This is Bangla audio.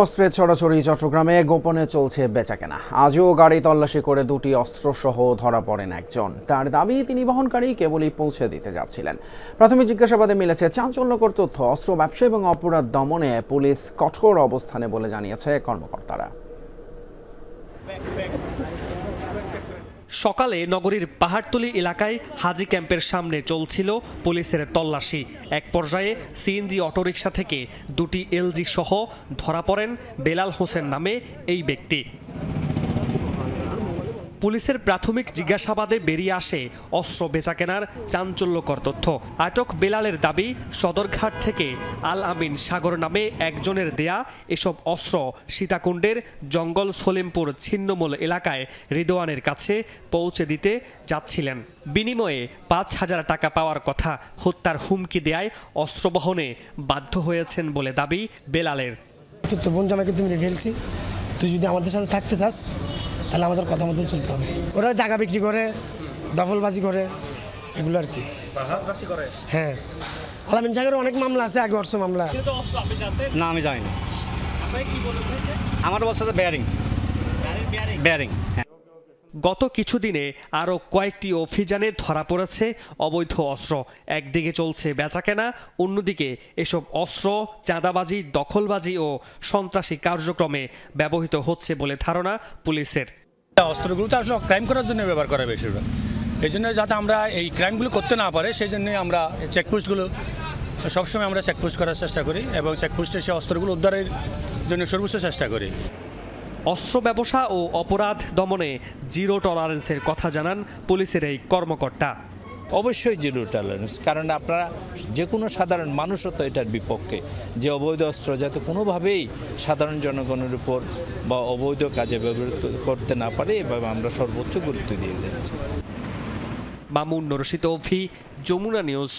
অস্ত্রের ছড়াছড়ি চট্টগ্রামে গোপনে চলছে বেচাকেনা। আজও গাড়ি তল্লাশি করে দুটি অস্ত্রসহ ধরা পড়েন একজন। তার দাবি তিনি বহনকারী কেবলই পৌঁছে দিতে যাচ্ছিলেন। প্রাথমিক জিজ্ঞাসাবাদে মিলেছে চাঞ্চল্যকর তথ্য। অস্ত্র ব্যবসা এবং অপরাধ দমনে পুলিশ কঠোর অবস্থানে বলে জানিয়েছে কর্মকর্তারা। সকালে নগরীর পাহাড়তলী এলাকায় হাজি ক্যাম্পের সামনে চলছিল পুলিশের তল্লাশি। এক পর্যায়ে সিএনজি অটোরিকশা থেকে দুটি এলজি সহ ধরা পড়েন বেলাল হোসেন নামে এই ব্যক্তি। পুলিশের প্রাথমিক জিজ্ঞাসাবাদে বেরিয়ে আসে অস্ত্র বেচাকেনার চাঞ্চল্যকর তথ্য। আটক বেলালের দাবি, সদরঘাট থেকে আল আমিন সাগর নামে একজনের দেয়া এসব অস্ত্র সীতাকুণ্ডের জঙ্গল সলিমপুর ছিন্নমূল এলাকায় রিদওয়ানের কাছে পৌঁছে দিতে যাচ্ছিলেন। বিনিময়ে ৫,০০০ টাকা পাওয়ার কথা। হত্যার হুমকি দেয়ায় অস্ত্র বহনে বাধ্য হয়েছেন বলে দাবি বেলালের। তো বোন জামাকে তুমি রেখে ফেলছি, তুই যদি আমাদের সাথে থাকতে চাস তাহলে আমাদের কথা মতন চলতে হবে। ওরা জায়গা বিক্রি করে, দখলবাজি করে, এগুলো আর কি। হ্যাঁ, আলামিন সাগরের অনেক মামলা আছে, আগে অর্থ মামলা। না, আমি জানি না। আমার বলছে বেয়ারিং। গত কিছুদিনে আরও কয়েকটি অভিযানে ধরা পড়েছে অবৈধ অস্ত্র। একদিকে চলছে বেচাকেনা, অন্যদিকে এসব অস্ত্র চাঁদাবাজি, দখলবাজি ও সন্ত্রাসী কার্যক্রমে ব্যবহৃত হচ্ছে বলে ধারণা পুলিশের। অস্ত্রগুলো তো আসলে ক্রাইম করার জন্য ব্যবহার করা বেশিরভাগ। এই জন্য যাতে আমরা এই ক্রাইমগুলো করতে না পারে, সেই জন্যই আমরা চেকপোস্টগুলো সবসময় আমরা চেকপোস্ট করার চেষ্টা করি এবং চেকপোস্টে সেই অস্ত্রগুলো উদ্ধারের জন্য সর্বোচ্চ চেষ্টা করি। অস্ত্র ব্যবসা ও অপরাধ দমনে জিরো টলারেন্সের কথা জানান পুলিশের এই কর্মকর্তা। অবশ্যই জিরো টলারেন্স, কারণ আপনারা যে কোনো সাধারণ মানুষও তো এটার বিপক্ষে, যে অবৈধ অস্ত্র যাতে কোনোভাবেই সাধারণ জনগণের উপর বা অবৈধ কাজে ব্যবহৃত করতে না পারে, এভাবে আমরা সর্বোচ্চ গুরুত্ব দিয়ে যাচ্ছি। মামুন রশিদ, যমুনা নিউজ।